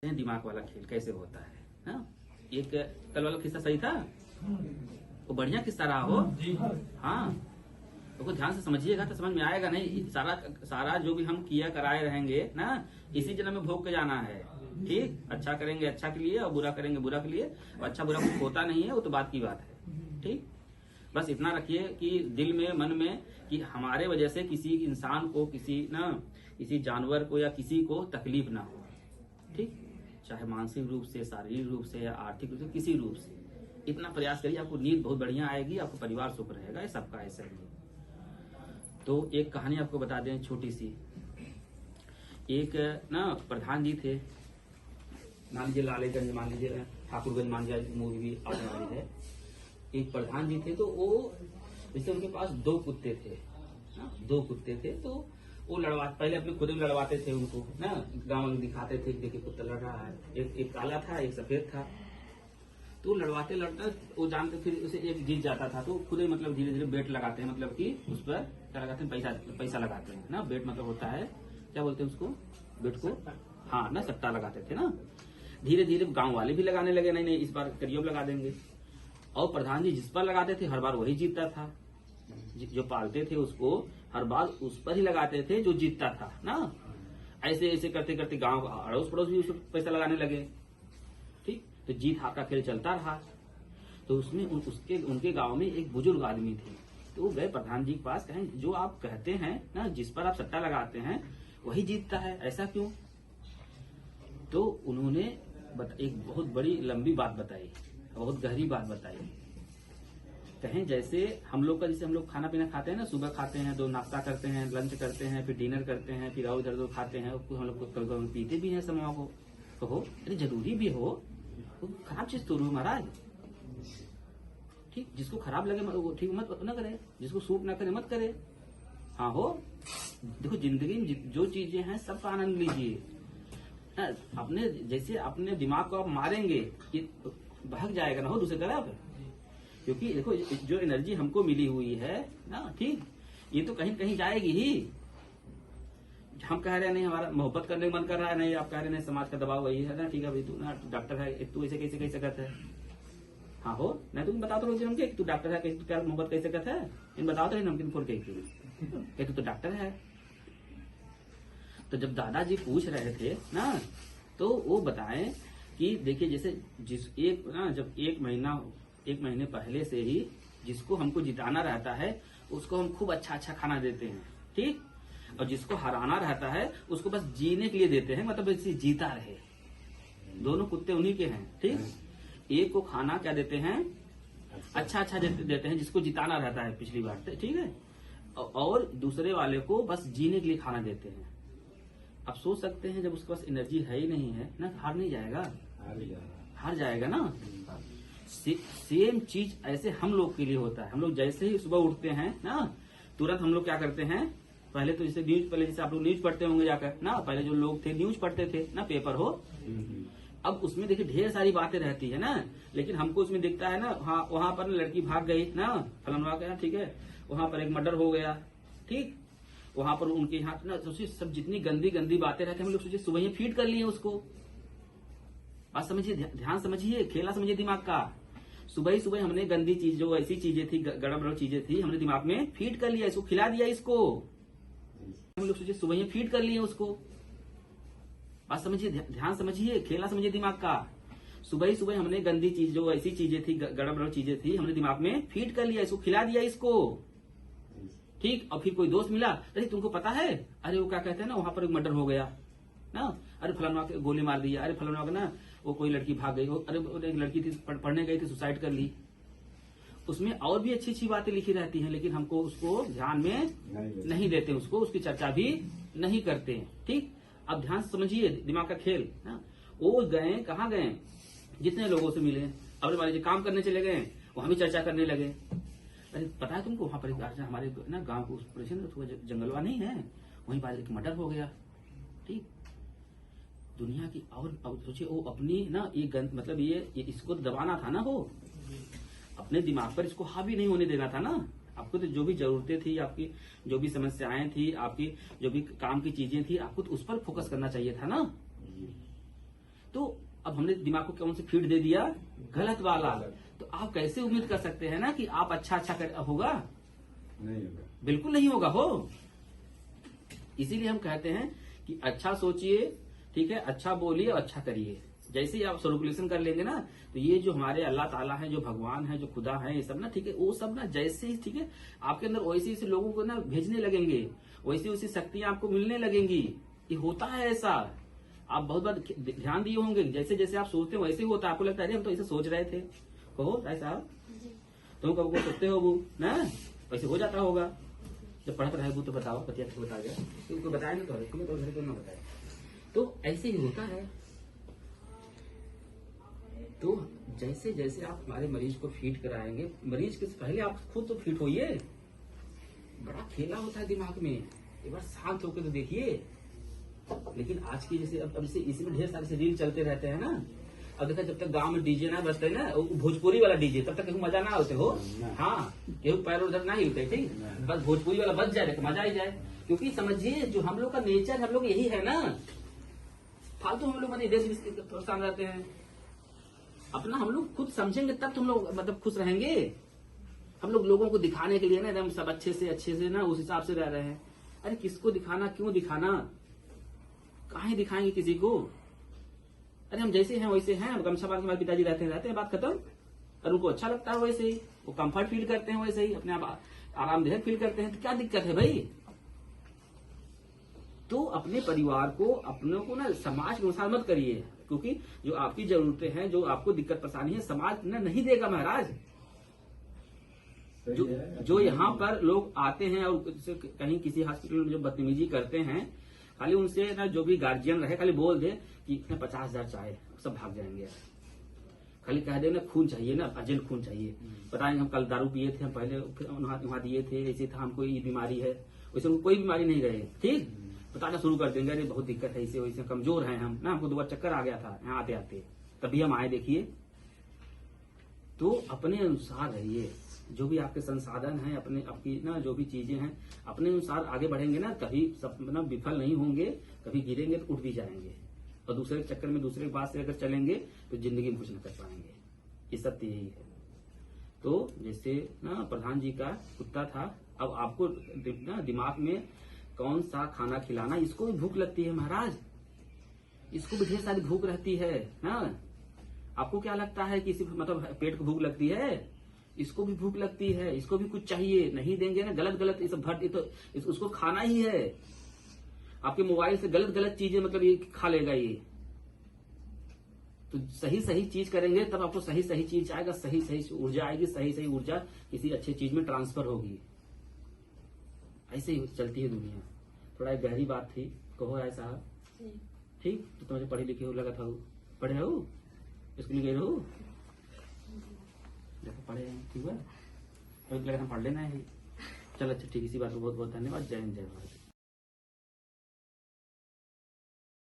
दिमाग वाला खेल कैसे होता है ना। एक कल वाला किस्सा सही था, वो बढ़िया किस्सा रहा हो। हाँ, तो ध्यान से समझिएगा तो समझ में आएगा। नहीं सारा जो भी हम किया कराए रहेंगे ना, इसी जन्म में भोग के जाना है। ठीक, अच्छा करेंगे अच्छा के लिए और बुरा करेंगे बुरा के लिए। और अच्छा बुरा कुछ होता नहीं है, वो तो बात की बात है। ठीक, बस इतना रखिए कि दिल में मन में कि हमारे वजह से किसी इंसान को, किसी जानवर को या किसी को तकलीफ ना हो। ठीक, चाहे मानसिक रूप से, शारीरिक रूप से या आर्थिक रूप से, किसी रूप से इतना प्रयास करिए, आपको नींद बहुत बढ़िया आएगी, आपको परिवार सुख रहेगा। ये सबका ऐसा ही है। तो एक कहानी आपको बता दें छोटी सी। एक प्रधान जी थे, मान लीजिए लालेगंज, मान लीजिए ठाकुरगंज, मान लीजिए मूवी भी आने वाली है। एक प्रधान जी थे, तो वो जैसे उनके पास दो कुत्ते थे। तो वो पहले अपने खुद में लड़वाते थे उनको ना, गांव में दिखाते थे कि देखिए कुत्ता लड़ रहा है। एक काला था, एक सफेद था। तो लड़वाते वो जानते, फिर उसे एक जीत जाता था तो खुद ही धीरे धीरे बेट लगाते हैं, कि उस पर क्या लगाते हैं, पैसा लगाते हैं ना। बेट होता है, क्या बोलते हैं उसको, बेट को, हाँ ना, सट्टा लगाते थे ना। धीरे धीरे गाँव वाले भी लगाने लगे, नहीं इस बार करियो लगा देंगे। और प्रधान जी जिस पर लगाते थे हर बार वही जीतता था। जो पालते थे उसको हर बार उस पर ही लगाते थे जो जीतता था ना। ऐसे ऐसे करते करते गांव अड़ोस पड़ोस भी उस पर पैसा लगाने लगे। ठीक, तो जीत हार का खेल चलता रहा। तो उसमें उनके गांव में एक बुजुर्ग आदमी थे। तो वो गए प्रधान जी के पास, कहें जो आप कहते हैं ना, जिस पर आप सट्टा लगाते हैं वही जीतता है, ऐसा क्यों। तो उन्होंने एक बहुत बड़ी लंबी बात बताई, बहुत गहरी बात बताई। कहें जैसे हम लोग खाना पीना खाते हैं ना, सुबह खाते हैं, 2 नाश्ता करते हैं, लंच करते हैं, फिर डिनर करते हैं, फिर और इधर खाते हैं। हम लोग कभी पीते भी हैं समय को, तो हो अरे जरूरी भी हो, तो खराब चीज तो रू महाराज। ठीक, जिसको खराब लगे वो ठीक मत न करे, जिसको सूट ना करे मत करे। हाँ हो, देखो जिंदगी में जो चीजें हैं सबका आनंद लीजिए। अपने दिमाग को आप मारेंगे कि भाग जाएगा ना हो दूसरी तरफ। क्योंकि देखो जो एनर्जी हमको मिली हुई है ना, ठीक, ये तो कहीं कहीं जाएगी ही। हम कह रहे हैं नहीं हमारा मोहब्बत करने का मन कर रहा है, नहीं आप कह रहे हैं नहीं समाज का दबाव वही है ना। ठीक है भाई, तू ना डॉक्टर है, तू ऐसे कैसे कह सकता है। हाँ हो, नहीं तुम बताओ तो रोज हमके तू डॉक्टर है, कैसे क्या मोहब्बत कैसे कहता है, इन बताओ तो नहीं नमकीन फोड़ के तू तो डॉक्टर है। तो जब दादाजी पूछ रहे थे ना, तो वो बताएं कि देखिए जैसे जब एक महीने पहले से ही जिसको हमको जिताना रहता है उसको हम खूब अच्छा खाना देते हैं। ठीक, और जिसको हराना रहता है उसको बस जीने के लिए देते हैं, इसे जीता रहे। दोनों कुत्ते उन्हीं के हैं। ठीक, एक को खाना क्या देते हैं, अच्छा देते हैं जिसको जिताना रहता है पिछली बार, ठीक है। और दूसरे वाले को बस जीने के लिए खाना देते हैं। आप सोच सकते हैं जब उसके पास एनर्जी है ही नहीं है ना, हार नहीं जाएगा, हार जाएगा ना। सेम चीज ऐसे हम लोग के लिए होता है। हम लोग जैसे ही सुबह उठते हैं ना, तुरंत हम लोग क्या करते हैं, पहले तो जैसे आप लोग न्यूज पढ़ते होंगे जाकर ना, पहले जो लोग थे न्यूज पढ़ते थे ना, पेपर हो। अब उसमें देखिए ढेर सारी बातें रहती है ना, लेकिन हमको उसमें दिखता है ना, हाँ वहां पर लड़की भाग गई ना, फलाना गया, ठीक है, वहां पर एक मर्डर हो गया। ठीक, वहां पर उनके यहाँ ना सब जितनी गंदी बातें रहती है, हम लोग सोचिए सुबह ही फीड कर लिए उसको। बात समझिए, ध्यान समझिए, खेला समझिए दिमाग का। सुबह ही सुबह हमने गंदी चीज, जो ऐसी चीजें थी, गड़बड़ चीजें थी, हमने दिमाग में फीड कर लिया, इसको खिला दिया इसको। हम लोग सोचिए सुबह ही फीड कर लिए उसको। बात समझिए, ध्यान समझिए, खेला समझिए दिमाग का। सुबह ही सुबह हमने गंदी चीज, जो ऐसी चीजें थी, गड़बड़ चीजें थी, हमने दिमाग में फीड कर लिया, इसको खिला दिया इसको। ठीक, और फिर कोई दोस्त मिला, अरे तुमको पता है, अरे वो क्या कहते हैं ना, वहां पर एक मर्डर हो गया ना, अरे फलाना के गोली मार दिया, अरे फलाना का ना वो कोई लड़की भाग गई, अरे एक लड़की थी पढ़ने गई थी, सुसाइड कर ली। उसमें और भी अच्छी बातें लिखी रहती हैं, लेकिन हमको उसको ध्यान में नहीं देते, उसकी चर्चा भी नहीं करते हैं। ठीक, अब ध्यान से समझिए दिमाग का खेल ना। वो गए, कहाँ गए, जितने लोगों से मिले, अब मान लीजिए काम करने चले गए, वहां भी चर्चा करने लगे। अरे पता है तुमको वहां पर हमारे ना गांव को जंगलवा नहीं है, वहीं पर एक मर्डर हो गया। ठीक, दुनिया की और सोचिए वो अपनी ना ये इसको दबाना था ना, वो अपने दिमाग पर इसको हावी नहीं होने देना था ना। आपको तो जो भी जरूरतें थी, आपकी जो भी समस्याएं थी, आपकी जो भी काम की चीजें थी, आपको तो उस पर फोकस करना चाहिए था ना। तो अब हमने दिमाग को कौन सी फीड दे दिया, गलत वाला। तो आप कैसे उम्मीद कर सकते हैं ना कि आप अच्छा होगा, नहीं होगा, बिल्कुल नहीं होगा हो। इसीलिए हम कहते हैं कि अच्छा सोचिए, ठीक है, अच्छा बोलिए और अच्छा करिए। जैसे ही आप सर्कुलेशन कर लेंगे ना, तो ये जो हमारे अल्लाह ताला है, जो भगवान है, जो खुदा है, ये सब ना, ठीक है, वो सब ना जैसे ही, ठीक है, आपके अंदर वैसे ऐसे लोगों को ना भेजने लगेंगे, वैसी वैसी शक्तियां आपको मिलने लगेंगी। ये होता है ऐसा, आप बहुत बार ध्यान दिए होंगे, जैसे जैसे आप सोचते हैं वैसे ही होता है। आपको लगता है अरे हम तो ऐसे सोच रहे थे, कहो भाई साहब, तुम कब को सोचते हो वो ना, वैसे हो जाता होगा। जब पढ़ते रहे वो तो बताओ, पतिया को बता गया, तुमको बताया नहीं तो तुम्हें तो घर को ना बताया। तो ऐसे ही होता है। तो जैसे जैसे आप हमारे मरीज को फीड कराएंगे, मरीज के पहले आप खुद तो फिट होइए। बड़ा खेला होता है दिमाग में, एक बार शांत होकर तो देखिए। लेकिन आज की जैसे अब जैसे इसमें ढेर सारे से रील चलते रहते हैं ना। अब देखा, जब तक गांव में डीजे ना बजते ना, भोजपुरी वाला डीजे, तब तक केहू मजा ना होते हो। हाँ, केहू पैर उधर ना हिलते, ठीक, बस भोजपुरी वाला बज जाए तो मजा ही जाए। क्योंकि समझिए जो हम लोग का नेचर, हम लोग यही है ना। फालतू हम लोग देश परेशान रहते हैं। अपना हम लोग खुद समझेंगे तब तुम लोग मतलब खुश रहेंगे। हम लोग लोगों को दिखाने के लिए ना एकदम सब अच्छे से ना उस हिसाब से रह रहे हैं। अरे किसको दिखाना, क्यों दिखाना, काहे दिखाएंगे किसी को। अरे हम जैसे हैं वैसे हैं, गमछा बांध के हमारे पिताजी रहते हैं, बात खत्म। और उनको अच्छा लगता है वैसे ही, वो कंफर्ट फील करते हैं वैसे ही, अपने आप आरामदायक फील करते हैं। तो क्या दिक्कत है भाई। तो अपने परिवार को, अपनों को ना समाज के अनुसार मत करिए, क्योंकि जो आपकी जरूरतें हैं, जो आपको दिक्कत परेशानी है, समाज ना नहीं देगा महाराज। जो यहाँ पर लोग आते हैं और कहीं किसी हॉस्पिटल में जो बदतमीजी करते हैं, खाली उनसे ना जो भी गार्जियन रहे खाली बोल दे कि इतने 50,000 चाहे, सब भाग जाएंगे। खाली कह दे ना खून चाहिए ना, अर्जेंट खून चाहिए। बताएंगे हम कल दारू पिए थे, हम पहले वहां दिए थे, ऐसे था, हमको ये बीमारी है। वैसे उनको कोई बीमारी नहीं रहे, ठीक, बताना शुरू कर देंगे, अरे बहुत दिक्कत है, इसे वैसे कमजोर हैं हम ना, हमको 2 बार चक्कर आ गया था यहाँ आते आते, तभी हम आए। देखिए, तो अपने अनुसार रहिए। जो भी आपके संसाधन हैं, अपने आपकी ना जो भी चीजें हैं, अपने अनुसार आगे बढ़ेंगे ना, कभी सब ना विफल नहीं होंगे। कभी गिरेंगे तो उठ भी जाएंगे, और दूसरे चक्कर में दूसरे के बात से अगर चलेंगे तो जिंदगी में कुछ नहीं कर पाएंगे। ये सब यही है। तो जैसे ना प्रधान जी का कुत्ता था, अब आपको ना दिमाग में कौन सा खाना खिलाना, इसको भी भूख लगती है महाराज, इसको भी ढेर सारी भूख रहती है ना। आपको क्या लगता है कि सिर्फ मतलब पेट को भूख लगती है, इसको भी भूख लगती है, इसको भी कुछ चाहिए। नहीं देंगे ना, गलत गलत ये सब भट, ये तो उसको खाना ही है। आपके मोबाइल से गलत गलत चीजें मतलब ये खा लेगा ये। तो सही सही चीज करेंगे तब आपको सही सही चीज आएगा, सही सही ऊर्जा आएगी, सही सही ऊर्जा किसी अच्छे चीज में ट्रांसफर होगी। ऐसे ही चलती है दुनिया। थोड़ा एक गहरी बात थी, कहो राय साहब, ठीक। तो तुम्हें पढ़े लिखे हो लगा था, पढ़े हो, स्कूल गए हो, देखो पढ़े हैं, ठीक है, अभी लगा हम पढ़ लेना है। चलो अच्छा ठीक, इसी बात को बहुत बहुत धन्यवाद। जय हिंद, जय भारत।